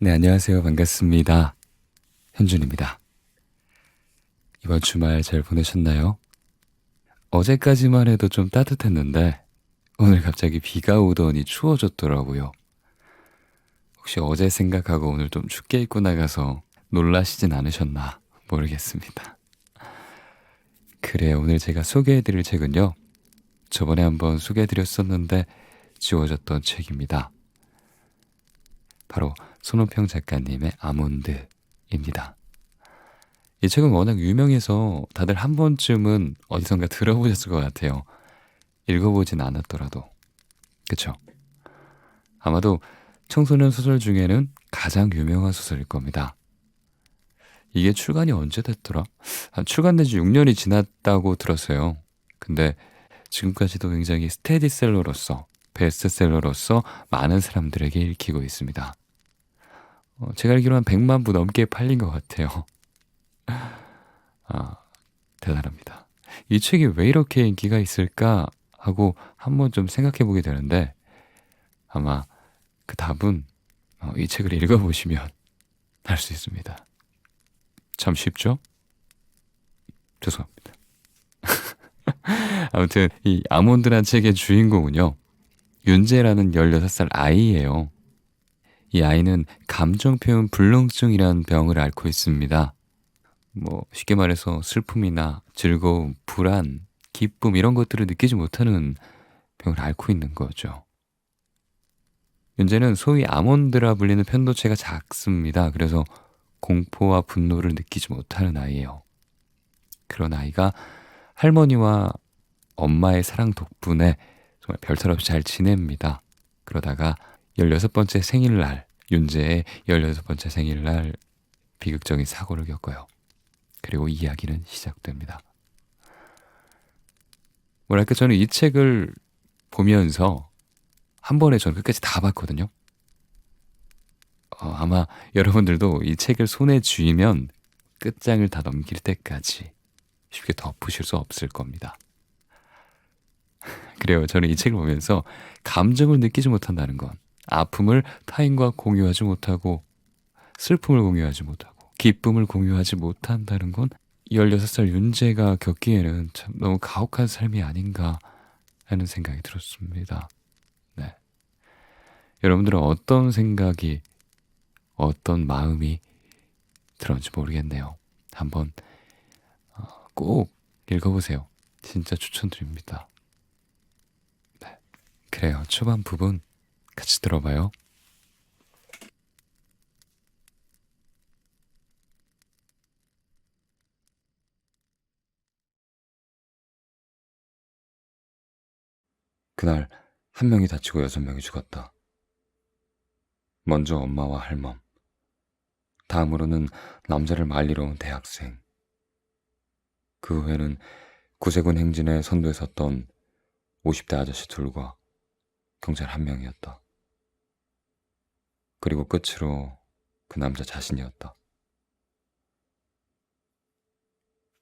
네, 안녕하세요. 반갑습니다. 현준입니다. 이번 주말 잘 보내셨나요? 어제까지만 해도 좀 따뜻했는데, 오늘 갑자기 비가 오더니 추워졌더라고요. 혹시 어제 생각하고 오늘 좀 춥게 입고 나가서 놀라시진 않으셨나 모르겠습니다. 그래요. 오늘 제가 소개해드릴 책은요. 저번에 한번 소개해드렸었는데 지워졌던 책입니다. 바로 손호평 작가님의 아몬드입니다. 이 책은 워낙 유명해서 다들 한 번쯤은 어디선가 들어보셨을 것 같아요. 읽어보진 않았더라도. 그쵸? 아마도 청소년 소설 중에는 가장 유명한 소설일 겁니다. 이게 출간이 언제 됐더라? 출간된 지 6년이 지났다고 들었어요. 근데 지금까지도 굉장히 스테디셀러로서, 베스트셀러로서 많은 사람들에게 읽히고 있습니다. 제가 알기로 한 100만 부 넘게 팔린 것 같아요. 아, 대단합니다. 이 책이 왜 이렇게 인기가 있을까 하고 한번 좀 생각해 보게 되는데 아마 그 답은 이 책을 읽어보시면 알 수 있습니다. 참 쉽죠? 죄송합니다. 아무튼 이 아몬드란 책의 주인공은요. 윤재라는 16살 아이예요. 이 아이는 감정표현 불능증이라는 병을 앓고 있습니다. 뭐 쉽게 말해서 슬픔이나 즐거움, 불안, 기쁨 이런 것들을 느끼지 못하는 병을 앓고 있는 거죠. 윤재는 소위 아몬드라 불리는 편도체가 작습니다. 그래서 공포와 분노를 느끼지 못하는 아이예요. 그런 아이가 할머니와 엄마의 사랑 덕분에 정말 별탈 없이 잘 지냅니다. 그러다가 16번째 생일날, 윤재의 16번째 생일날 비극적인 사고를 겪어요. 그리고 이야기는 시작됩니다. 뭐랄까 저는 이 책을 보면서 한 번에 저는 끝까지 다 봤거든요. 아마 여러분들도 이 책을 손에 쥐면 끝장을 다 넘길 때까지 쉽게 덮으실 수 없을 겁니다. 그래요. 저는 이 책을 보면서 감정을 느끼지 못한다는 건 아픔을 타인과 공유하지 못하고 슬픔을 공유하지 못하고 기쁨을 공유하지 못한다는 건 16살 윤재가 겪기에는 참 너무 가혹한 삶이 아닌가 하는 생각이 들었습니다. 네. 여러분들은 어떤 생각이 어떤 마음이 들었는지 모르겠네요. 한번 꼭 읽어보세요. 진짜 추천드립니다. 네. 그래요. 초반 부분 같이 들어봐요. 그날 한 명이 다치고 6명이 죽었다. 먼저 엄마와 할멈, 다음으로는 남자를 말리러 온 대학생, 그 후에는 구세군 행진에 선두에 섰던 50대 아저씨 둘과 경찰 한 명이었다. 그리고 끝으로 그 남자 자신이었다.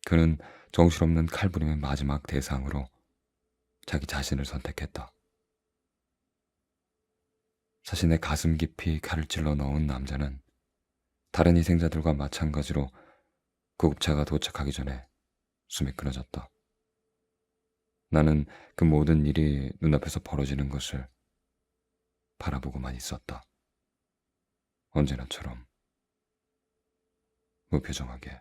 그는 정신없는 칼부림의 마지막 대상으로 자기 자신을 선택했다. 자신의 가슴 깊이 칼을 찔러 넣은 남자는 다른 희생자들과 마찬가지로 구급차가 도착하기 전에 숨이 끊어졌다. 나는 그 모든 일이 눈앞에서 벌어지는 것을 바라보고만 있었다. 언제나처럼 무표정하게.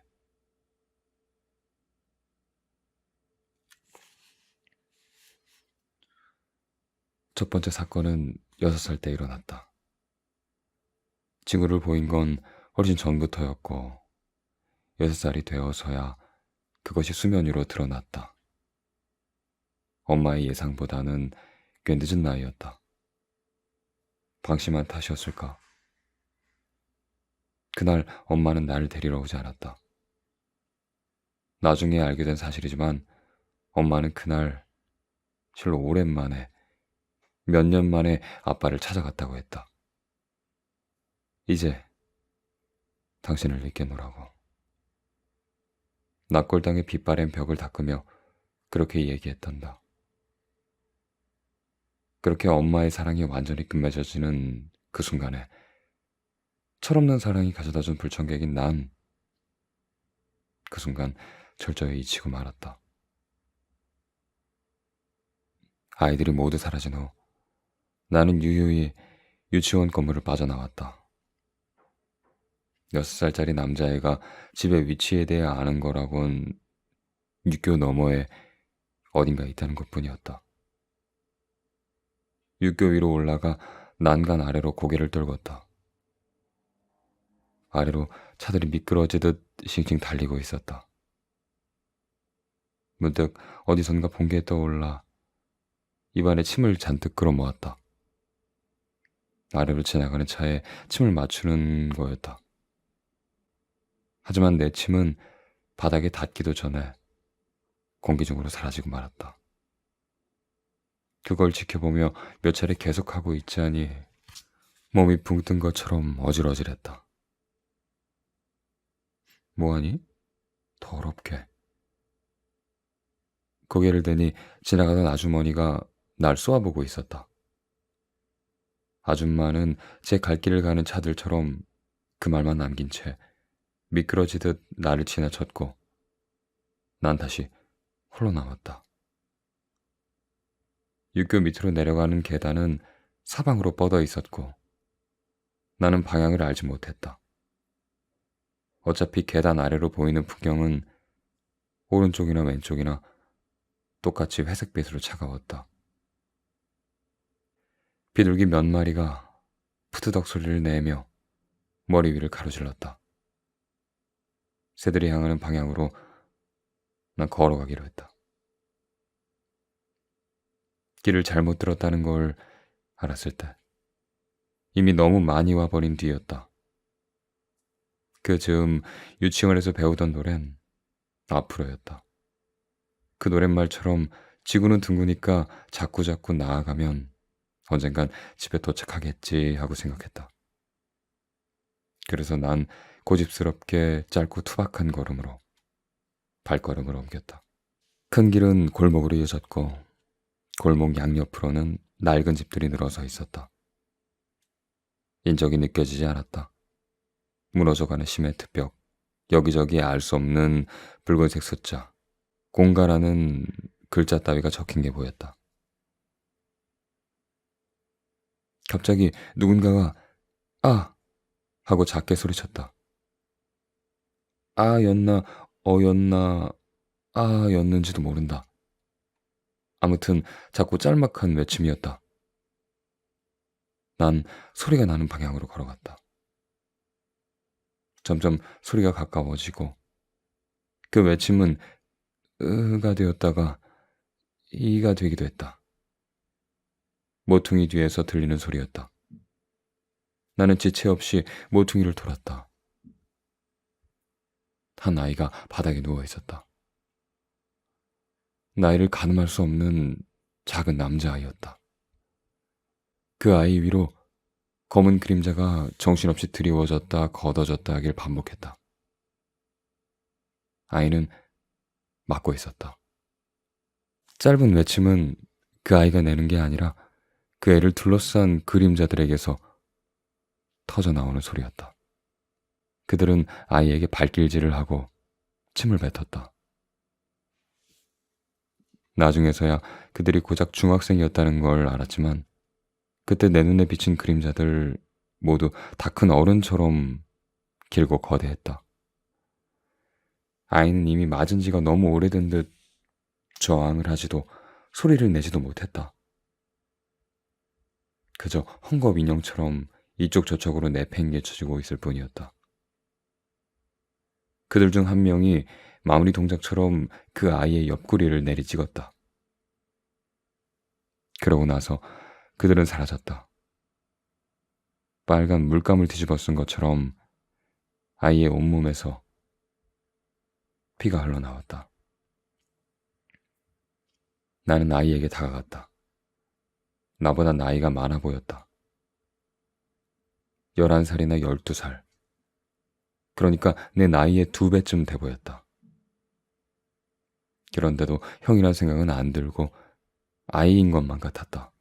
첫 번째 사건은 6살 때 일어났다. 친구를 보인 건 훨씬 전부터였고 6살이 되어서야 그것이 수면 위로 드러났다. 엄마의 예상보다는 꽤 늦은 나이였다. 방심한 탓이었을까? 그날 엄마는 나를 데리러 오지 않았다. 나중에 알게 된 사실이지만 엄마는 그날 실로 오랜만에 몇 년 만에 아빠를 찾아갔다고 했다. 이제 당신을 잊겠노라고. 납골당의 빛바랜 벽을 닦으며 그렇게 얘기했단다. 그렇게 엄마의 사랑이 완전히 끝맺어지는 그 순간에 철없는 사랑이 가져다준 불청객인 난 그 순간 철저히 잊히고 말았다. 아이들이 모두 사라진 후 나는 유유히 유치원 건물을 빠져나왔다. 6살짜리 남자애가 집의 위치에 대해 아는 거라곤 육교 너머에 어딘가 있다는 것뿐이었다. 육교 위로 올라가 난간 아래로 고개를 떨궜다. 아래로 차들이 미끄러지듯 싱싱 달리고 있었다. 문득 어디선가 본 게 떠올라 입안에 침을 잔뜩 끌어모았다. 아래로 지나가는 차에 침을 맞추는 거였다. 하지만 내 침은 바닥에 닿기도 전에 공기 중으로 사라지고 말았다. 그걸 지켜보며 몇 차례 계속하고 있자니 몸이 붕 뜬 것처럼 어질어질했다. 뭐하니? 더럽게. 고개를 대니 지나가던 아주머니가 날 쏘아보고 있었다. 아줌마는 제 갈 길을 가는 차들처럼 그 말만 남긴 채 미끄러지듯 나를 지나쳤고 난 다시 홀로 남았다. 육교 밑으로 내려가는 계단은 사방으로 뻗어 있었고 나는 방향을 알지 못했다. 어차피 계단 아래로 보이는 풍경은 오른쪽이나 왼쪽이나 똑같이 회색빛으로 차가웠다. 비둘기 몇 마리가 푸드덕 소리를 내며 머리 위를 가로질렀다. 새들이 향하는 방향으로 난 걸어가기로 했다. 길을 잘못 들었다는 걸 알았을 때 이미 너무 많이 와버린 뒤였다. 그 즈음 유치원에서 배우던 노래는 앞으로였다. 그 노랫말처럼 지구는 둥그니까 자꾸자꾸 나아가면 언젠간 집에 도착하겠지 하고 생각했다. 그래서 난 고집스럽게 짧고 투박한 걸음으로 발걸음을 옮겼다. 큰 길은 골목으로 이어졌고 골목 양옆으로는 낡은 집들이 늘어서 있었다. 인적이 느껴지지 않았다. 무너져가는 시멘트벽, 여기저기 알 수 없는 붉은색 숫자, 공가라는 글자 따위가 적힌 게 보였다. 갑자기 누군가가 아! 하고 작게 소리쳤다. 아였나 어였나 아였는지도 모른다. 아무튼 작고 짤막한 외침이었다. 난 소리가 나는 방향으로 걸어갔다. 점점 소리가 가까워지고 그 외침은 으가 되었다가 이가 되기도 했다. 모퉁이 뒤에서 들리는 소리였다. 나는 지체 없이 모퉁이를 돌았다. 한 아이가 바닥에 누워 있었다. 나이를 가늠할 수 없는 작은 남자아이였다. 그 아이 위로 검은 그림자가 정신없이 드리워졌다 걷어졌다 하길 반복했다. 아이는 맞고 있었다. 짧은 외침은 그 아이가 내는 게 아니라 그 애를 둘러싼 그림자들에게서 터져나오는 소리였다. 그들은 아이에게 발길질을 하고 침을 뱉었다. 나중에서야 그들이 고작 중학생이었다는 걸 알았지만 그때 내 눈에 비친 그림자들 모두 다 큰 어른처럼 길고 거대했다. 아이는 이미 맞은 지가 너무 오래된 듯 저항을 하지도 소리를 내지도 못했다. 그저 헝겊 인형처럼 이쪽 저쪽으로 내팽개쳐지고 있을 뿐이었다. 그들 중 한 명이 마무리 동작처럼 그 아이의 옆구리를 내리찍었다. 그러고 나서 그들은 사라졌다. 빨간 물감을 뒤집어 쓴 것처럼 아이의 온몸에서 피가 흘러나왔다. 나는 아이에게 다가갔다. 나보다 나이가 많아 보였다. 11살이나 12살. 그러니까 내 나이의 2배쯤 돼 보였다. 그런데도 형이란 생각은 안 들고 아이인 것만 같았다.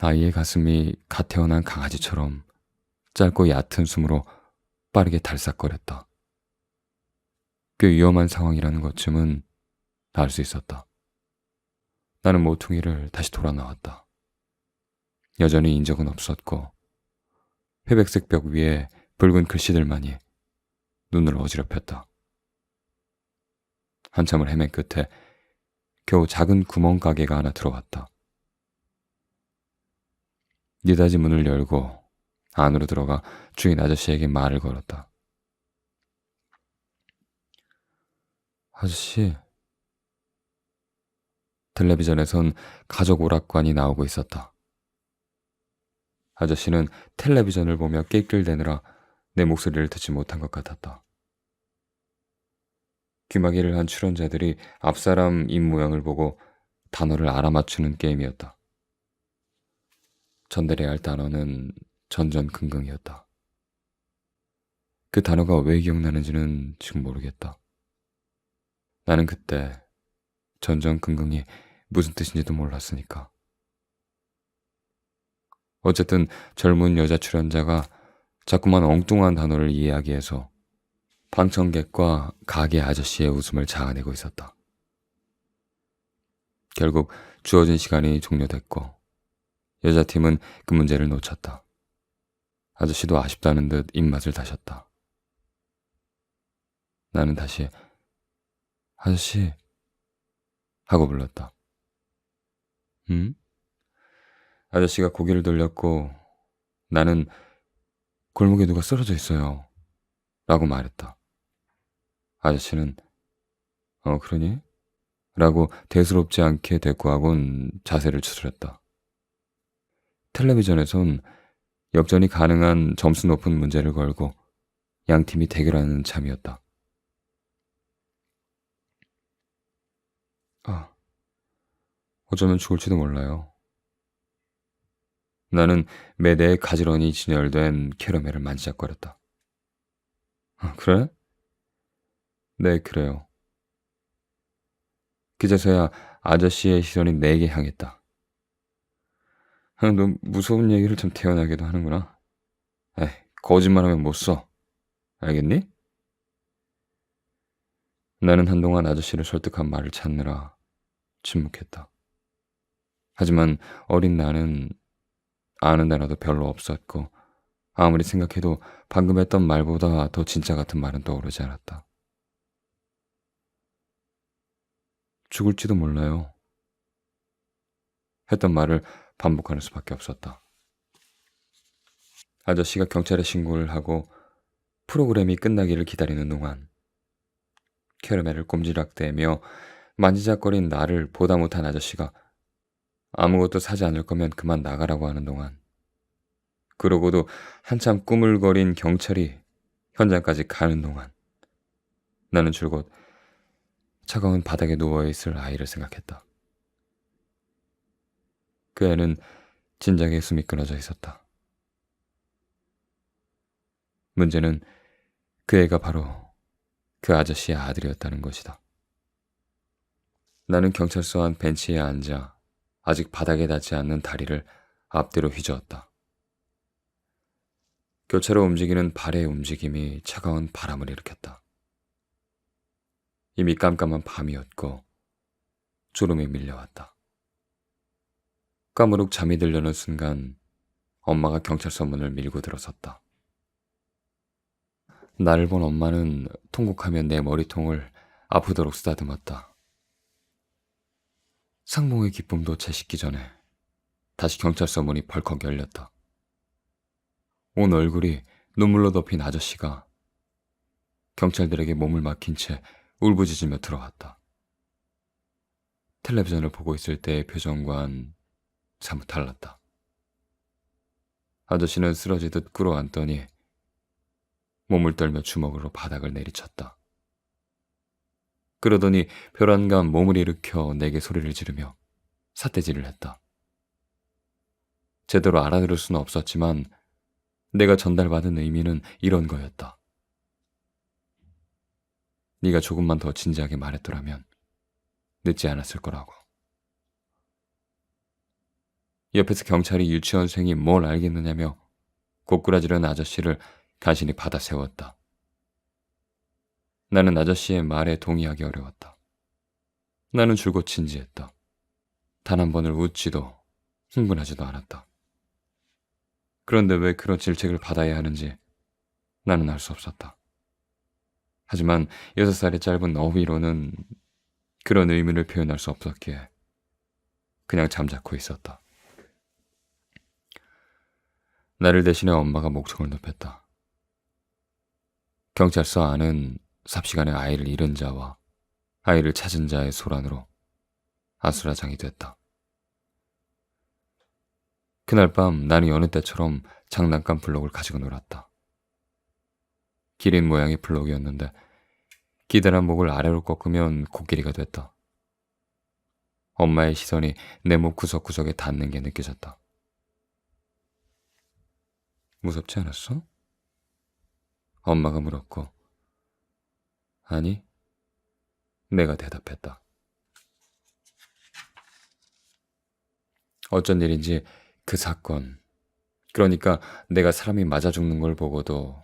아이의 가슴이 갓 태어난 강아지처럼 짧고 얕은 숨으로 빠르게 달싹거렸다. 꽤 위험한 상황이라는 것쯤은 알 수 있었다. 나는 모퉁이를 다시 돌아 나왔다. 여전히 인적은 없었고 회백색 벽 위에 붉은 글씨들만이 눈을 어지럽혔다. 한참을 헤맨 끝에 겨우 작은 구멍가게가 하나 들어왔다. 니다지 문을 열고 안으로 들어가 주인 아저씨에게 말을 걸었다. 아저씨, 텔레비전에선 가족 오락관이 나오고 있었다. 아저씨는 텔레비전을 보며 낄낄대느라 내 목소리를 듣지 못한 것 같았다. 귀마개를 한 출연자들이 앞사람 입 모양을 보고 단어를 알아맞추는 게임이었다. 전달해야 할 단어는 전전긍긍이었다. 그 단어가 왜 기억나는지는 지금 모르겠다. 나는 그때 전전긍긍이 무슨 뜻인지도 몰랐으니까. 어쨌든 젊은 여자 출연자가 자꾸만 엉뚱한 단어를 이야기해서 방청객과 가게 아저씨의 웃음을 자아내고 있었다. 결국 주어진 시간이 종료됐고 여자팀은 그 문제를 놓쳤다. 아저씨도 아쉽다는 듯 입맛을 다셨다. 나는 다시 아저씨 하고 불렀다. 응? 아저씨가 고개를 돌렸고 나는 골목에 누가 쓰러져 있어요 라고 말했다. 아저씨는 그러니? 라고 대수롭지 않게 대꾸하곤 자세를 추스렸다. 텔레비전에선 역전이 가능한 점수 높은 문제를 걸고 양팀이 대결하는 참이었다. 어쩌면 죽을지도 몰라요. 나는 매대에 가지런히 진열된 캐러멜을 만지작거렸다. 그래? 네, 그래요. 그제서야 아저씨의 시선이 내게 향했다. 너 무서운 얘기를 참 태연하게도 하는구나. 에이, 거짓말하면 못 써. 알겠니? 나는 한동안 아저씨를 설득한 말을 찾느라 침묵했다. 하지만 어린 나는 아는 단어도 별로 없었고 아무리 생각해도 방금 했던 말보다 더 진짜 같은 말은 떠오르지 않았다. 죽을지도 몰라요. 했던 말을 반복하는 수밖에 없었다. 아저씨가 경찰에 신고를 하고 프로그램이 끝나기를 기다리는 동안 캐러멜을 꼼지락대며 만지작거린 나를 보다 못한 아저씨가 아무것도 사지 않을 거면 그만 나가라고 하는 동안, 그러고도 한참 꾸물거린 경찰이 현장까지 가는 동안 나는 줄곧 차가운 바닥에 누워있을 아이를 생각했다. 그 애는 진작에 숨이 끊어져 있었다. 문제는 그 애가 바로 그 아저씨의 아들이었다는 것이다. 나는 경찰서 안 벤치에 앉아 아직 바닥에 닿지 않는 다리를 앞뒤로 휘저었다. 교차로 움직이는 발의 움직임이 차가운 바람을 일으켰다. 이미 깜깜한 밤이었고 졸음이 밀려왔다. 까무룩 잠이 들려는 순간 엄마가 경찰서 문을 밀고 들어섰다. 나를 본 엄마는 통곡하며 내 머리통을 아프도록 쓰다듬었다. 상봉의 기쁨도 채 식기 전에 다시 경찰서 문이 벌컥 열렸다. 온 얼굴이 눈물로 덮인 아저씨가 경찰들에게 몸을 맡긴 채 울부짖으며 들어왔다. 텔레비전을 보고 있을 때의 표정과는 사뭇 달랐다. 아저씨는 쓰러지듯 꿇어앉더니 몸을 떨며 주먹으로 바닥을 내리쳤다. 그러더니 벼란간 몸을 일으켜 내게 소리를 지르며 삿대질을 했다. 제대로 알아들을 수는 없었지만 내가 전달받은 의미는 이런 거였다. 네가 조금만 더 진지하게 말했더라면 늦지 않았을 거라고. 옆에서 경찰이 유치원생이 뭘 알겠느냐며 고꾸라지는 아저씨를 간신히 받아 세웠다. 나는 아저씨의 말에 동의하기 어려웠다. 나는 줄곧 진지했다. 단 한 번을 웃지도 흥분하지도 않았다. 그런데 왜 그런 질책을 받아야 하는지 나는 알 수 없었다. 하지만 6살의 짧은 어휘로는 그런 의미를 표현할 수 없었기에 그냥 잠자코 있었다. 나를 대신해 엄마가 목청을 높였다. 경찰서 안은 삽시간에 아이를 잃은 자와 아이를 찾은 자의 소란으로 아수라장이 됐다. 그날 밤 나는 여느 때처럼 장난감 블록을 가지고 놀았다. 기린 모양의 블록이었는데 기다란 목을 아래로 꺾으면 코끼리가 됐다. 엄마의 시선이 내 목 구석구석에 닿는 게 느껴졌다. 무섭지 않았어? 엄마가 물었고, 아니, 내가 대답했다. 어쩐 일인지 그 사건, 그러니까 내가 사람이 맞아 죽는 걸 보고도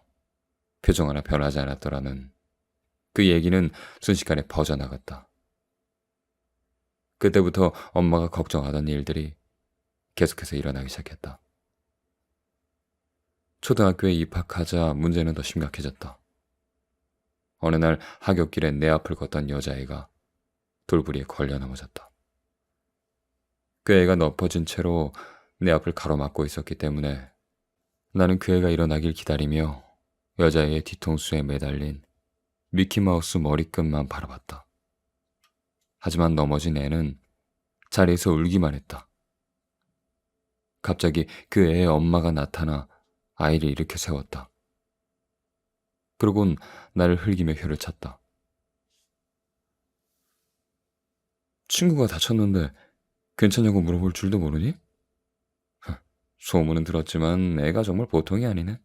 표정 하나 변하지 않았더라는 그 얘기는 순식간에 퍼져나갔다. 그때부터 엄마가 걱정하던 일들이 계속해서 일어나기 시작했다. 초등학교에 입학하자 문제는 더 심각해졌다. 어느 날 하굣길에 내 앞을 걷던 여자애가 돌부리에 걸려 넘어졌다. 그 애가 넘어진 채로 내 앞을 가로막고 있었기 때문에 나는 그 애가 일어나길 기다리며 여자애의 뒤통수에 매달린 미키마우스 머리끝만 바라봤다. 하지만 넘어진 애는 자리에서 울기만 했다. 갑자기 그 애의 엄마가 나타나 아이를 일으켜 세웠다. 그러곤 나를 흘기며 혀를 찼다. 친구가 다쳤는데 괜찮냐고 물어볼 줄도 모르니? 소문은 들었지만 애가 정말 보통이 아니네.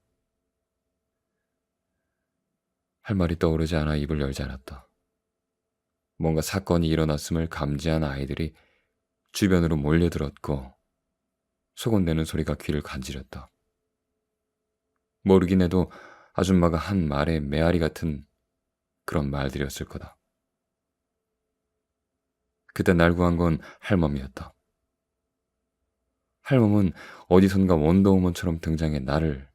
할 말이 떠오르지 않아 입을 열지 않았다. 뭔가 사건이 일어났음을 감지한 아이들이 주변으로 몰려들었고 소곤대는 소리가 귀를 간지렸다. 모르긴 해도 아줌마가 한 말의 메아리 같은 그런 말들이었을 거다. 그때 날 구한 건 할멈이었다. 할멈은 어디선가 원더우먼처럼 등장해 나를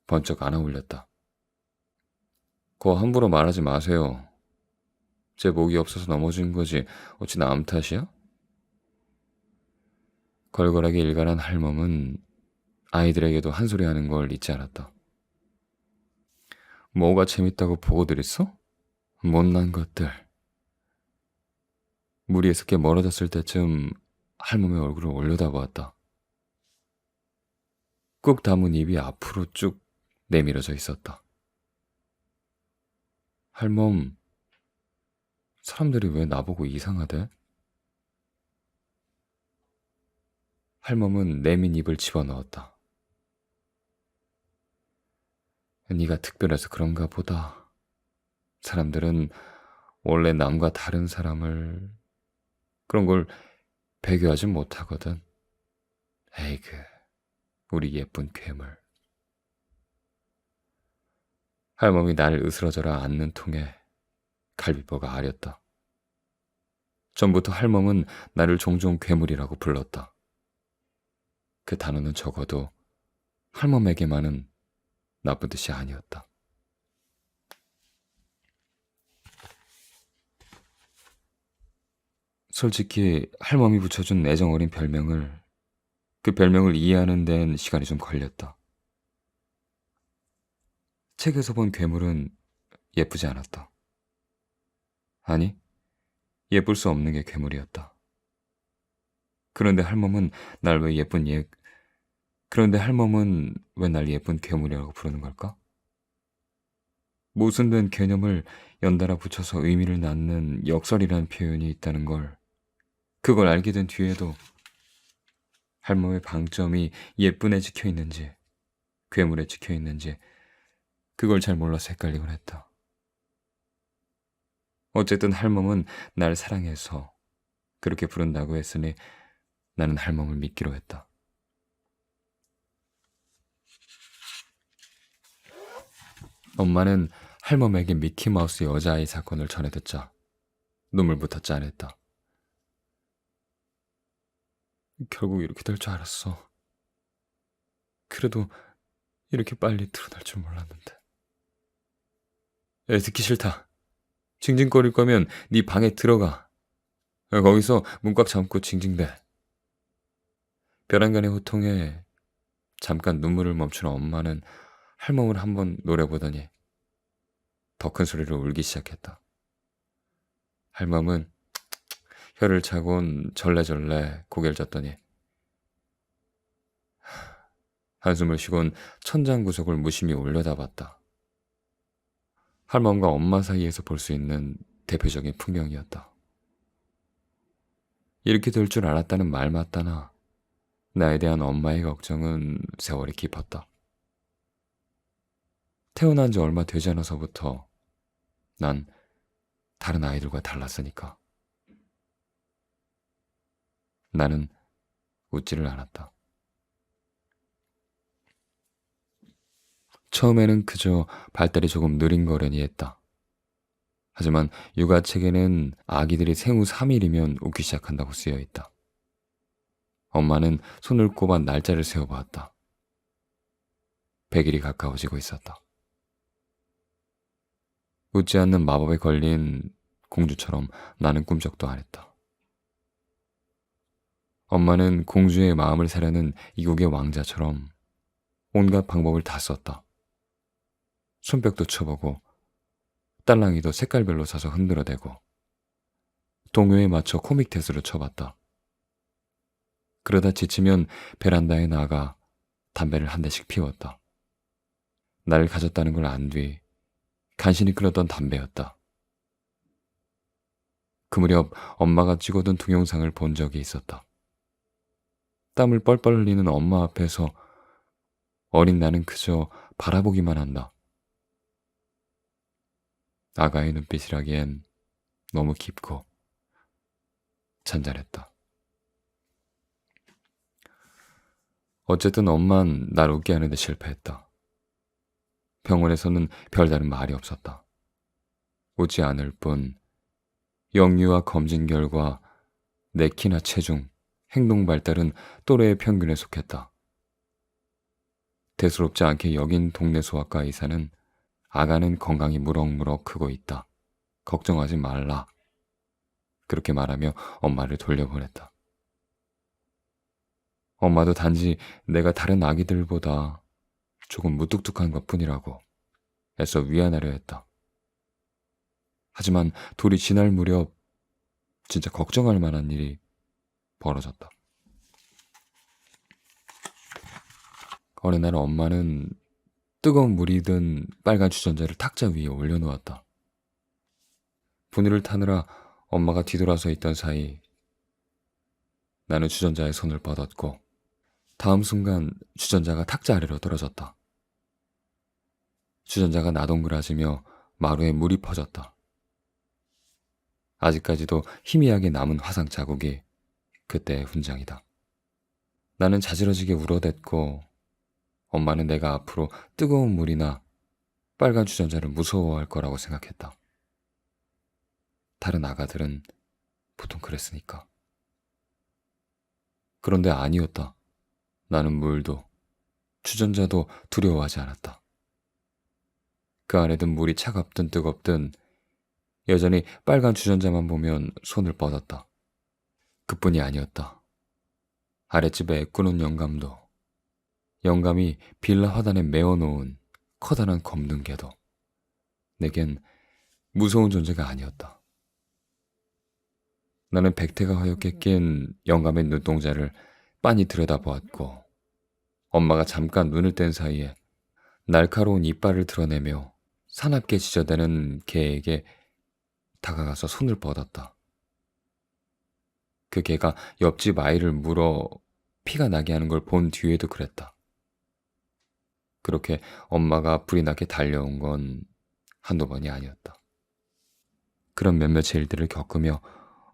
번쩍 안아올렸다. 거 함부로 말하지 마세요. 제 목이 없어서 넘어진 거지 어찌 남 탓이야? 걸걸하게 일관한 할멈은 아이들에게도 한 소리 하는 걸 잊지 않았다. 뭐가 재밌다고 보고들 있어? 못난 것들. 무리에서 꽤 멀어졌을 때쯤 할멈의 얼굴을 올려다보았다. 꾹 담은 입이 앞으로 쭉 내밀어져 있었다. 할멈, 사람들이 왜 나보고 이상하대? 할멈은 내민 입을 집어넣었다. 네가 특별해서 그런가 보다. 사람들은 원래 남과 다른 사람을 그런 걸 배교하지 못하거든. 에이그, 우리 예쁜 괴물. 할멈이 날 으스러져라 앉는 통에 갈비뼈가 아렸다. 전부터 할멈은 나를 종종 괴물이라고 불렀다. 그 단어는 적어도 할멈에게만은 나쁜 뜻이 아니었다. 솔직히 할멈이 붙여준 애정어린 별명을 그 별명을 이해하는 데는 시간이 좀 걸렸다. 책에서 본 괴물은 예쁘지 않았다. 아니, 예쁠 수 없는 게 괴물이었다. 그런데 할멈은 날 왜 예쁜 괴물이라고 부르는 걸까? 모순된 개념을 연달아 붙여서 의미를 낳는 역설이라는 표현이 있다는 그걸 알게 된 뒤에도 할멈의 방점이 예쁜에 찍혀 있는지 괴물에 찍혀 있는지 그걸 잘 몰라서 헷갈리곤 했다. 어쨌든 할멈은 날 사랑해서 그렇게 부른다고 했으니 나는 할멈을 믿기로 했다. 엄마는 할멈에게 미키마우스 여자아이 사건을 전해 듣자 눈물부터 짠했다. 결국 이렇게 될 줄 알았어. 그래도 이렇게 빨리 드러날 줄 몰랐는데. 듣기 싫다. 징징거릴 거면 네 방에 들어가. 거기서 문 꽉 잠고 징징대. 벼랑간의 호통에 잠깐 눈물을 멈춘 엄마는 할멈을 한번 노려보더니 더 큰 소리로 울기 시작했다. 할멈은 혀를 차곤 절레절레 고개를 젓더니 한숨을 쉬곤 천장 구석을 무심히 올려다봤다. 할멈과 엄마 사이에서 볼 수 있는 대표적인 풍경이었다. 이렇게 될 줄 알았다는 말 맞다나 나에 대한 엄마의 걱정은 세월이 깊었다. 태어난 지 얼마 되지 않아서부터 난 다른 아이들과 달랐으니까. 나는 웃지를 않았다. 처음에는 그저 발달이 조금 느린 거려니 했다. 하지만 육아책에는 아기들이 생후 3일이면 웃기 시작한다고 쓰여 있다. 엄마는 손을 꼽아 날짜를 세어보았다. 100일이 가까워지고 있었다. 웃지 않는 마법에 걸린 공주처럼 나는 꿈쩍도 안 했다. 엄마는 공주의 마음을 사려는 이국의 왕자처럼 온갖 방법을 다 썼다. 손뼉도 쳐보고 딸랑이도 색깔별로 사서 흔들어대고 동요에 맞춰 코믹텟으로 쳐봤다. 그러다 지치면 베란다에 나가 담배를 한 대씩 피웠다. 나를 가졌다는 걸 안 뒤 간신히 끊었던 담배였다. 그 무렵 엄마가 찍어둔 동영상을 본 적이 있었다. 땀을 뻘뻘 흘리는 엄마 앞에서 어린 나는 그저 바라보기만 한다. 아가의 눈빛이라기엔 너무 깊고 잔잔했다. 어쨌든 엄만 날 웃게 하는데 실패했다. 병원에서는 별다른 말이 없었다. 웃지 않을 뿐 영유아 검진 결과 내 키나 체중, 행동 발달은 또래의 평균에 속했다. 대수롭지 않게 여긴 동네 소아과 의사는 아가는 건강이 무럭무럭 크고 있다. 걱정하지 말라. 그렇게 말하며 엄마를 돌려보냈다. 엄마도 단지 내가 다른 아기들보다 조금 무뚝뚝한 것뿐이라고 애써 위안하려 했다. 하지만 둘이 지날 무렵 진짜 걱정할 만한 일이 벌어졌다. 어느 날 엄마는 뜨거운 물이 든 빨간 주전자를 탁자 위에 올려놓았다. 분유를 타느라 엄마가 뒤돌아서 있던 사이 나는 주전자에 손을 뻗었고 다음 순간 주전자가 탁자 아래로 떨어졌다. 주전자가 나동그라지며 마루에 물이 퍼졌다. 아직까지도 희미하게 남은 화상 자국이 그때의 훈장이다. 나는 자지러지게 울어댔고 엄마는 내가 앞으로 뜨거운 물이나 빨간 주전자를 무서워할 거라고 생각했다. 다른 아가들은 보통 그랬으니까. 그런데 아니었다. 나는 물도 주전자도 두려워하지 않았다. 그 안에 든 물이 차갑든 뜨겁든 여전히 빨간 주전자만 보면 손을 뻗었다. 그뿐이 아니었다. 아랫집에 애꾸는 영감도, 영감이 빌라 화단에 메어놓은 커다란 검둥개도 내겐 무서운 존재가 아니었다. 나는 백태가 허옇게 낀 영감의 눈동자를 빤히 들여다보았고 엄마가 잠깐 눈을 뗀 사이에 날카로운 이빨을 드러내며 사납게 지저대는 개에게 다가가서 손을 뻗었다. 그 개가 옆집 아이를 물어 피가 나게 하는 걸 본 뒤에도 그랬다. 그렇게 엄마가 불이 나게 달려온 건 한두 번이 아니었다. 그런 몇몇의 일들을 겪으며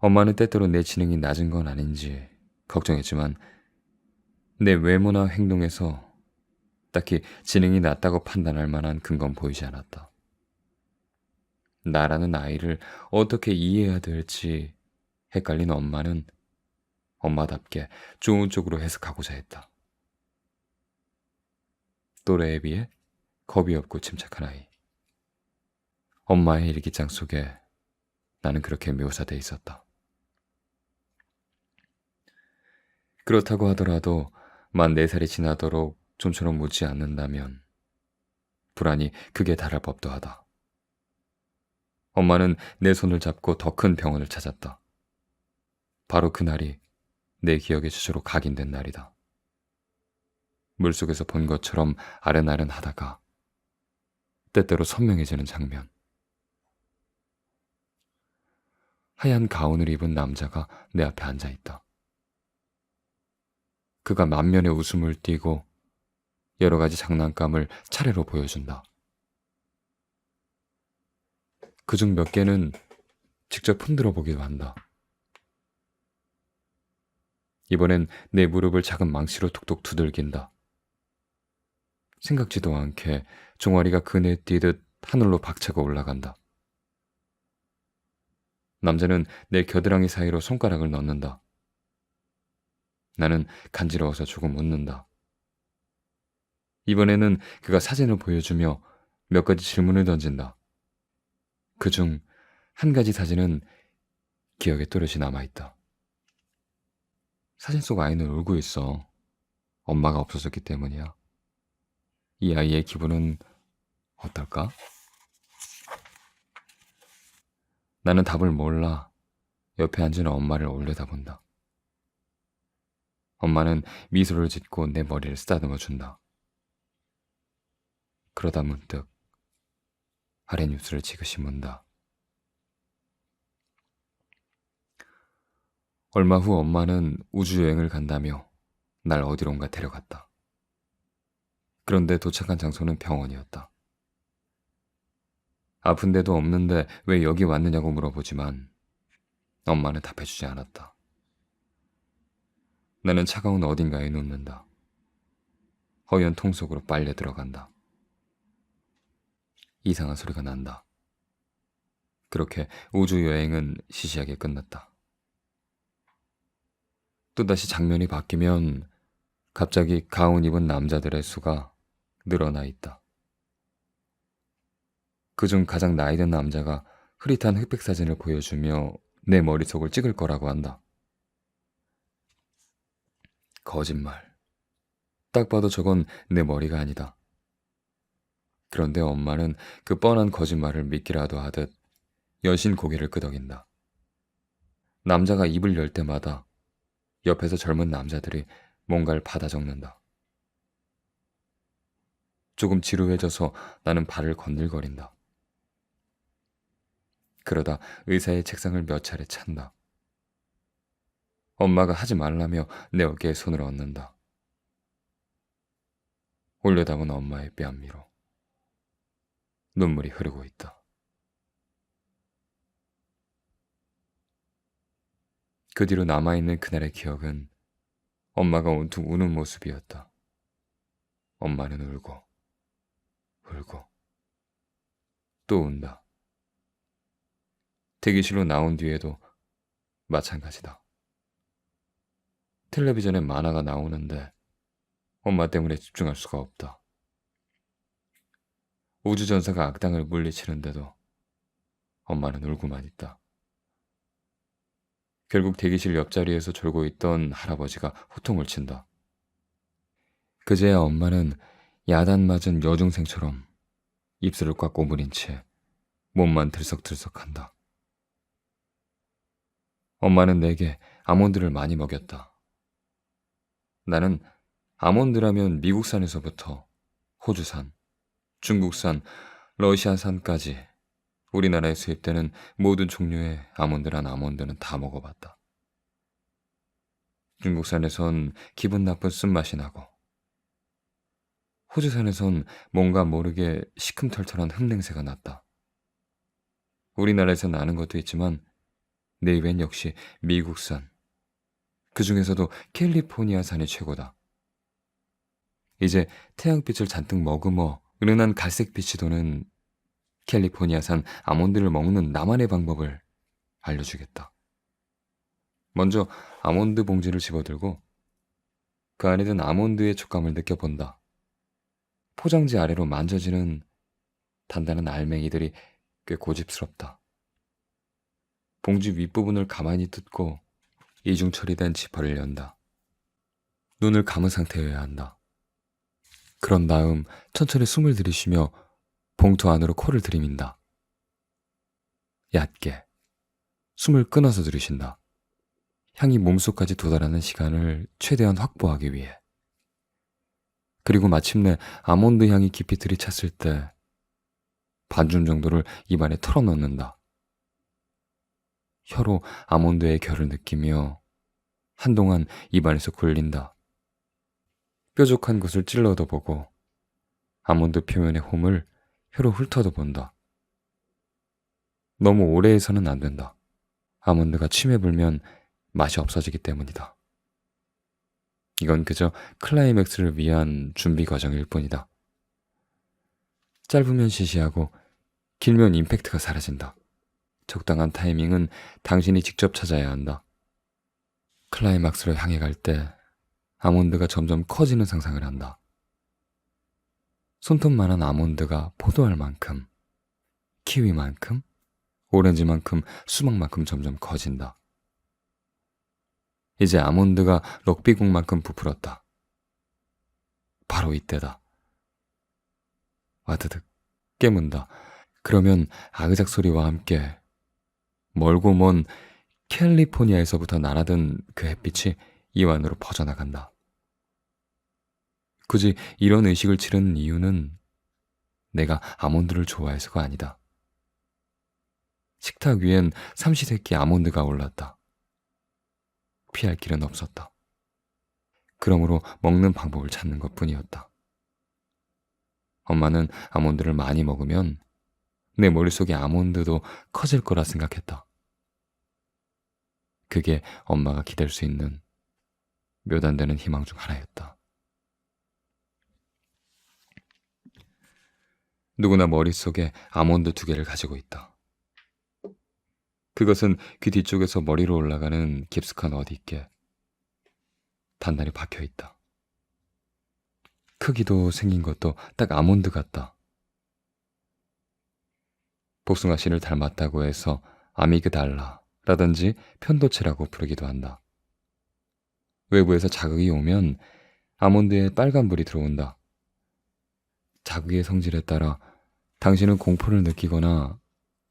엄마는 때때로 내 지능이 낮은 건 아닌지 걱정했지만 내 외모나 행동에서 딱히 지능이 낮다고 판단할 만한 근거는 보이지 않았다. 나라는 아이를 어떻게 이해해야 될지 헷갈린 엄마는 엄마답게 좋은 쪽으로 해석하고자 했다. 또래에 비해 겁이 없고 침착한 아이. 엄마의 일기장 속에 나는 그렇게 묘사돼 있었다. 그렇다고 하더라도 만 4살이 지나도록 좀처럼 묻지 않는다면 불안이 극에 달할 법도 하다. 엄마는 내 손을 잡고 더 큰 병원을 찾았다. 바로 그날이 내 기억의 주소로 각인된 날이다. 물속에서 본 것처럼 아른아른하다가 때때로 선명해지는 장면. 하얀 가운을 입은 남자가 내 앞에 앉아 있다. 그가 만면에 웃음을 띠고 여러 가지 장난감을 차례로 보여준다. 그중 몇 개는 직접 흔들어 보기도 한다. 이번엔 내 무릎을 작은 망치로 툭툭 두들긴다. 생각지도 않게 종아리가 그네 뛰듯 하늘로 박차고 올라간다. 남자는 내 겨드랑이 사이로 손가락을 넣는다. 나는 간지러워서 조금 웃는다. 이번에는 그가 사진을 보여주며 몇 가지 질문을 던진다. 그중 한 가지 사진은 기억에 또렷이 남아있다. 사진 속 아이는 울고 있어. 엄마가 없어졌기 때문이야. 이 아이의 기분은 어떨까? 나는 답을 몰라 옆에 앉은 엄마를 올려다본다. 엄마는 미소를 짓고 내 머리를 쓰다듬어 준다. 그러다 문득 아랫입술을 지그시 문다. 얼마 후 엄마는 우주여행을 간다며 날 어디론가 데려갔다. 그런데 도착한 장소는 병원이었다. 아픈 데도 없는데 왜 여기 왔느냐고 물어보지만 엄마는 답해주지 않았다. 나는 차가운 어딘가에 눕는다. 허연 통 속으로 빨려 들어간다. 이상한 소리가 난다. 그렇게 우주여행은 시시하게 끝났다. 또다시 장면이 바뀌면 갑자기 가운 입은 남자들의 수가 늘어나 있다. 그중 가장 나이든 남자가 흐릿한 흑백 사진을 보여주며 내 머릿속을 찍을 거라고 한다. 거짓말. 딱 봐도 저건 내 머리가 아니다. 그런데 엄마는 그 뻔한 거짓말을 믿기라도 하듯 여신 고개를 끄덕인다. 남자가 입을 열 때마다 옆에서 젊은 남자들이 뭔가를 받아 적는다. 조금 지루해져서 나는 발을 건들거린다. 그러다 의사의 책상을 몇 차례 찬다. 엄마가 하지 말라며 내 어깨에 손을 얹는다. 올려다본 엄마의 뺨 위로 눈물이 흐르고 있다. 그 뒤로 남아있는 그날의 기억은 엄마가 온통 우는 모습이었다. 엄마는 울고 울고 또 운다. 대기실로 나온 뒤에도 마찬가지다. 텔레비전에 만화가 나오는데 엄마 때문에 집중할 수가 없다. 우주전사가 악당을 물리치는데도 엄마는 울고만 있다. 결국 대기실 옆자리에서 졸고 있던 할아버지가 호통을 친다. 그제야 엄마는 야단 맞은 여중생처럼 입술을 꽉 꼬부린 채 몸만 들썩들썩한다. 엄마는 내게 아몬드를 많이 먹였다. 나는 아몬드라면 미국산에서부터 호주산, 중국산, 러시아산까지 우리나라에 수입되는 모든 종류의 아몬드란 아몬드는 다 먹어봤다. 중국산에선 기분 나쁜 쓴맛이 나고 호주산에선 뭔가 모르게 시큼털털한 흙냄새가 났다. 우리나라에서 나는 것도 있지만 내 입엔 역시 미국산, 그 중에서도 캘리포니아산이 최고다. 이제 태양빛을 잔뜩 머금어 은은한 갈색빛이 도는 캘리포니아산 아몬드를 먹는 나만의 방법을 알려주겠다. 먼저 아몬드 봉지를 집어들고 그 안에 든 아몬드의 촉감을 느껴본다. 포장지 아래로 만져지는 단단한 알맹이들이 꽤 고집스럽다. 봉지 윗부분을 가만히 뜯고 이중 처리된 지퍼를 연다. 눈을 감은 상태여야 한다. 그런 다음 천천히 숨을 들이쉬며 봉투 안으로 코를 들이민다. 얕게 숨을 끊어서 들이쉰다. 향이 몸속까지 도달하는 시간을 최대한 확보하기 위해. 그리고 마침내 아몬드 향이 깊이 들이찼을 때 반줌 정도를 입안에 털어넣는다. 혀로 아몬드의 결을 느끼며 한동안 입안에서 굴린다. 뾰족한 곳을 찔러도 보고 아몬드 표면의 홈을 혀로 훑어도 본다. 너무 오래 해서는 안 된다. 아몬드가 침에 불면 맛이 없어지기 때문이다. 이건 그저 클라이맥스를 위한 준비 과정일 뿐이다. 짧으면 시시하고 길면 임팩트가 사라진다. 적당한 타이밍은 당신이 직접 찾아야 한다. 클라이막스로 향해 갈 때 아몬드가 점점 커지는 상상을 한다. 손톱만한 아몬드가 포도알만큼, 키위만큼, 오렌지만큼, 수박만큼 점점 커진다. 이제 아몬드가 럭비공만큼 부풀었다. 바로 이때다. 와드득 깨문다. 그러면 아그작 소리와 함께 멀고 먼 캘리포니아에서부터 날아든 그 햇빛이 입안으로 퍼져나간다. 굳이 이런 의식을 치르는 이유는 내가 아몬드를 좋아해서가 아니다. 식탁 위엔 삼시세끼 아몬드가 올랐다. 피할 길은 없었다. 그러므로 먹는 방법을 찾는 것뿐이었다. 엄마는 아몬드를 많이 먹으면 내 머릿속의 아몬드도 커질 거라 생각했다. 그게 엄마가 기댈 수 있는 몇 안 되는 희망 중 하나였다. 누구나 머릿속에 아몬드 2개를 가지고 있다. 그것은 귀 뒤쪽에서 머리로 올라가는 깊숙한 어디께 단단히 박혀 있다. 크기도 생긴 것도 딱 아몬드 같다. 복숭아 씨를 닮았다고 해서 아미그달라라든지 편도체라고 부르기도 한다. 외부에서 자극이 오면 아몬드에 빨간불이 들어온다. 자극의 성질에 따라 당신은 공포를 느끼거나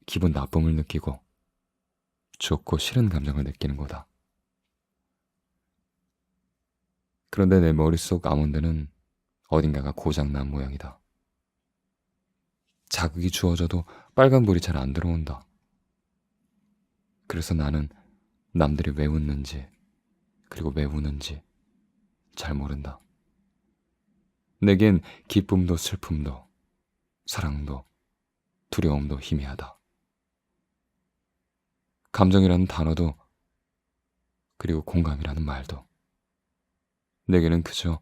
기분 나쁨을 느끼고 좋고 싫은 감정을 느끼는 거다. 그런데 내 머릿속 아몬드는 어딘가가 고장난 모양이다. 자극이 주어져도 빨간불이 잘 안 들어온다. 그래서 나는 남들이 왜 웃는지 그리고 왜 우는지 잘 모른다. 내겐 기쁨도 슬픔도 사랑도 두려움도 희미하다. 감정이라는 단어도 그리고 공감이라는 말도 내게는 그저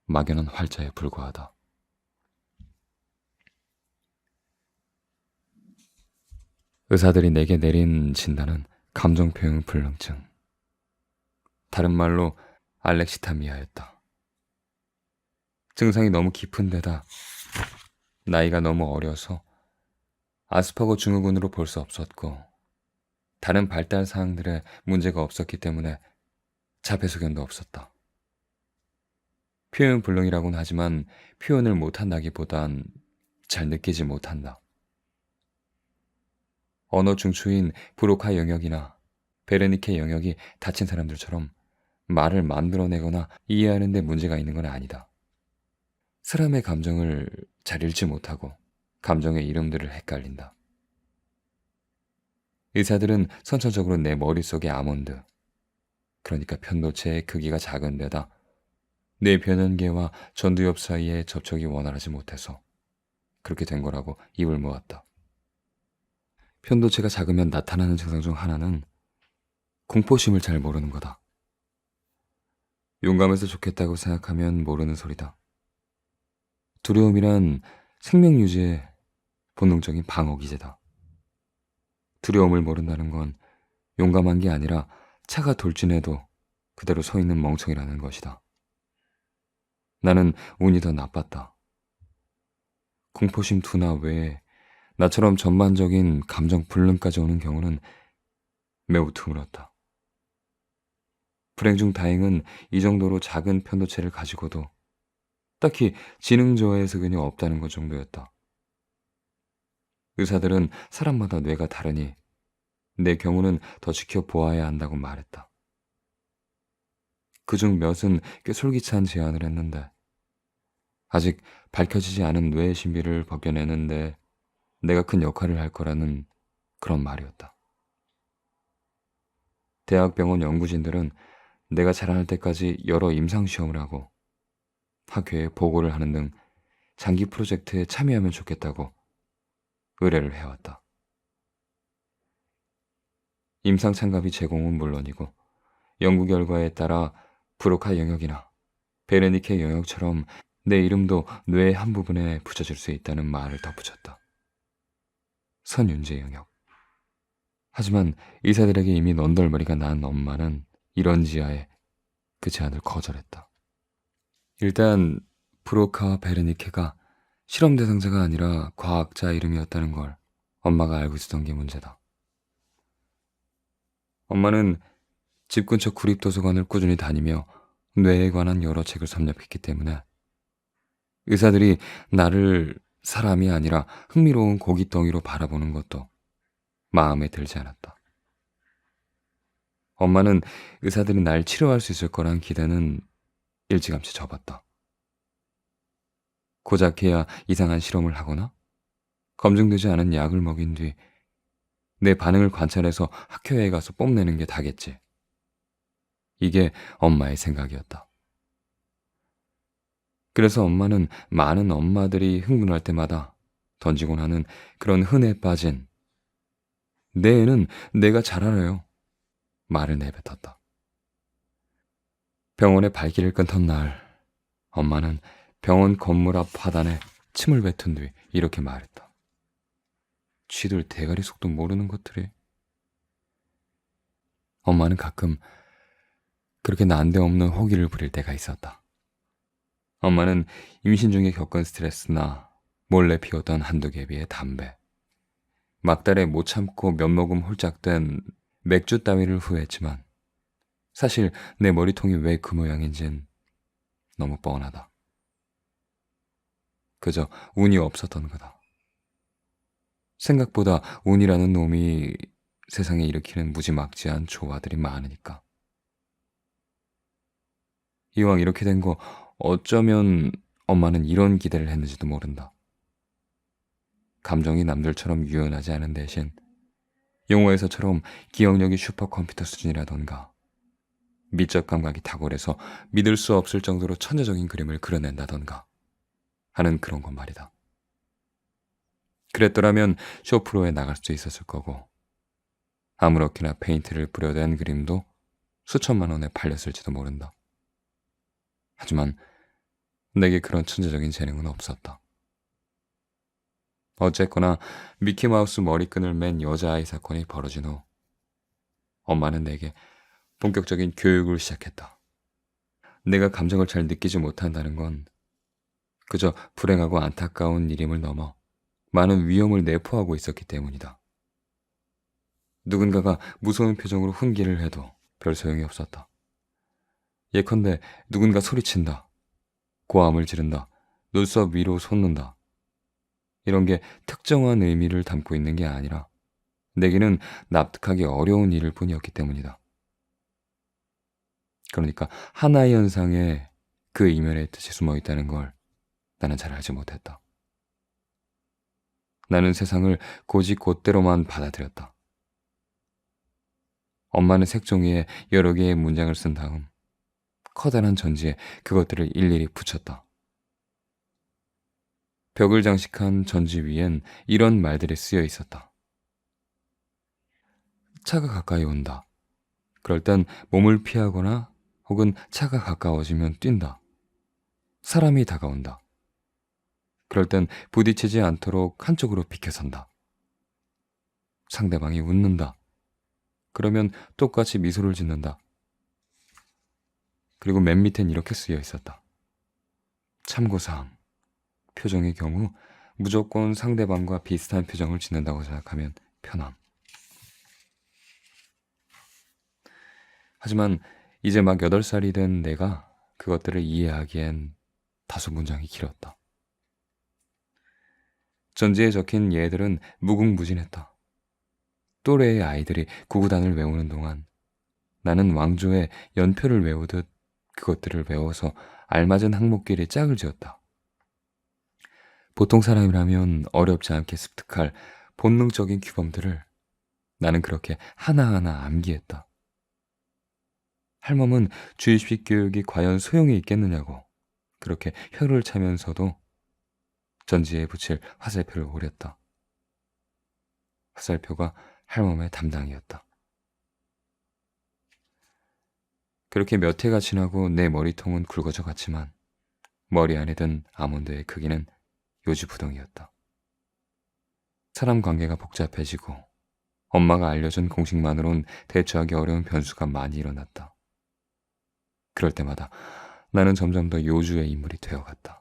막연한 활자에 불과하다. 의사들이 내게 내린 진단은 감정표현 불능증, 다른 말로 알렉시타미아였다. 증상이 너무 깊은 데다 나이가 너무 어려서 아스퍼거 증후군으로 볼 수 없었고 다른 발달 사항들에 문제가 없었기 때문에 자폐소견도 없었다. 표현 불능이라고는 하지만 표현을 못한다기보단 잘 느끼지 못한다. 언어 중추인 브로카 영역이나 베르니케 영역이 다친 사람들처럼 말을 만들어내거나 이해하는 데 문제가 있는 건 아니다. 사람의 감정을 잘 읽지 못하고 감정의 이름들을 헷갈린다. 의사들은 선천적으로 내 머릿속의 아몬드, 그러니까 편도체의 크기가 작은 데다 내 변연계와 전두엽 사이의 접촉이 원활하지 못해서 그렇게 된 거라고 입을 모았다. 편도체가 작으면 나타나는 증상 중 하나는 공포심을 잘 모르는 거다. 용감해서 좋겠다고 생각하면 모르는 소리다. 두려움이란 생명 유지의 본능적인 방어 기제다. 두려움을 모른다는 건 용감한 게 아니라 차가 돌진해도 그대로 서 있는 멍청이라는 것이다. 나는 운이 더 나빴다. 공포심 둔화 외에 나처럼 전반적인 감정 불능까지 오는 경우는 매우 드물었다. 불행 중 다행은 이 정도로 작은 편도체를 가지고도 딱히 지능 저하의 소견이 없다는 것 정도였다. 의사들은 사람마다 뇌가 다르니 내 경우는 더 지켜보아야 한다고 말했다. 그중 몇은 꽤 솔깃한 제안을 했는데 아직 밝혀지지 않은 뇌의 신비를 벗겨내는데 내가 큰 역할을 할 거라는 그런 말이었다. 대학병원 연구진들은 내가 자라날 때까지 여러 임상시험을 하고 학회에 보고를 하는 등 장기 프로젝트에 참여하면 좋겠다고 의뢰를 해왔다. 임상 참가비 제공은 물론이고 연구 결과에 따라 브로카 영역이나 베르니케 영역처럼 내 이름도 뇌의 한 부분에 붙여줄 수 있다는 말을 덧붙였다. 선윤재 영역. 하지만 의사들에게 이미 넌덜머리가 난 엄마는 이런 지하에 그 제안을 거절했다. 일단 브로카와 베르니케가 실험 대상자가 아니라 과학자 이름이었다는 걸 엄마가 알고 있었던 게 문제다. 엄마는 집 근처 구립도서관을 꾸준히 다니며 뇌에 관한 여러 책을 섭렵했기 때문에 의사들이 나를 사람이 아니라 흥미로운 고깃덩이로 바라보는 것도 마음에 들지 않았다. 엄마는 의사들이 날 치료할 수 있을 거란 기대는 일찌감치 접었다. 고작해야 이상한 실험을 하거나 검증되지 않은 약을 먹인 뒤 내 반응을 관찰해서 학회에 가서 뽐내는 게 다겠지. 이게 엄마의 생각이었다. 그래서 엄마는 많은 엄마들이 흥분할 때마다 던지곤 하는 그런 흔해 빠진 내 애는 내가 잘 알아요 말을 내뱉었다. 병원에 발길을 끊던 날 엄마는 병원 건물 앞 화단에 침을 뱉은 뒤 이렇게 말했다. 쥐들 대가리 속도 모르는 것들이. 엄마는 가끔 그렇게 난데없는 호기를 부릴 때가 있었다. 엄마는 임신 중에 겪은 스트레스나 몰래 피웠던 한두 개비의 담배, 막달에 못 참고 몇 모금 홀짝 된 맥주 따위를 후회했지만 사실 내 머리통이 왜 그 모양인진 너무 뻔하다. 그저 운이 없었던 거다. 생각보다 운이라는 놈이 세상에 일으키는 무지막지한 조화들이 많으니까. 이왕 이렇게 된 거 어쩌면 엄마는 이런 기대를 했는지도 모른다. 감정이 남들처럼 유연하지 않은 대신 영화에서처럼 기억력이 슈퍼컴퓨터 수준이라던가 미적 감각이 탁월해서 믿을 수 없을 정도로 천재적인 그림을 그려낸다던가 하는 그런 건 말이다. 그랬더라면 쇼프로에 나갈 수 있었을 거고 아무렇게나 페인트를 뿌려댄 그림도 수천만 원에 팔렸을지도 모른다. 하지만 내게 그런 천재적인 재능은 없었다. 어쨌거나 미키마우스 머리끈을 맨 여자아이 사건이 벌어진 후 엄마는 내게 본격적인 교육을 시작했다. 내가 감정을 잘 느끼지 못한다는 건 그저 불행하고 안타까운 일임을 넘어 많은 위험을 내포하고 있었기 때문이다. 누군가가 무서운 표정으로 훈계를 해도 별 소용이 없었다. 예컨대 누군가 소리친다, 고함을 지른다, 눈썹 위로 솟는다. 이런 게 특정한 의미를 담고 있는 게 아니라 내게는 납득하기 어려운 일일 뿐이었기 때문이다. 그러니까 하나의 현상에 그 이면의 뜻이 숨어 있다는 걸 나는 잘 알지 못했다. 나는 세상을 고지 곧대로만 받아들였다. 엄마는 색종이에 여러 개의 문장을 쓴 다음 커다란 전지에 그것들을 일일이 붙였다. 벽을 장식한 전지 위엔 이런 말들이 쓰여 있었다. 차가 가까이 온다. 그럴 땐 몸을 피하거나 혹은 차가 가까워지면 뛴다. 사람이 다가온다. 그럴 땐 부딪히지 않도록 한쪽으로 비켜선다. 상대방이 웃는다. 그러면 똑같이 미소를 짓는다. 그리고 맨 밑엔 이렇게 쓰여 있었다. 참고사항. 표정의 경우 무조건 상대방과 비슷한 표정을 짓는다고 생각하면 편함. 하지만 이제 막 8살이 된 내가 그것들을 이해하기엔 다소 문장이 길었다. 전지에 적힌 예들은 무궁무진했다. 또래의 아이들이 구구단을 외우는 동안 나는 왕조의 연표를 외우듯 그것들을 외워서 알맞은 항목끼리 짝을 지었다. 보통 사람이라면 어렵지 않게 습득할 본능적인 규범들을 나는 그렇게 하나하나 암기했다. 할멈은 주입식 교육이 과연 소용이 있겠느냐고 그렇게 혀를 차면서도 전지에 붙일 화살표를 오렸다. 화살표가 할멈의 담당이었다. 그렇게 몇 해가 지나고 내 머리통은 굵어져 갔지만 머리 안에 든 아몬드의 크기는 요지부동이었다. 사람 관계가 복잡해지고 엄마가 알려준 공식만으론 대처하기 어려운 변수가 많이 일어났다. 그럴 때마다 나는 점점 더 요주의 인물이 되어갔다.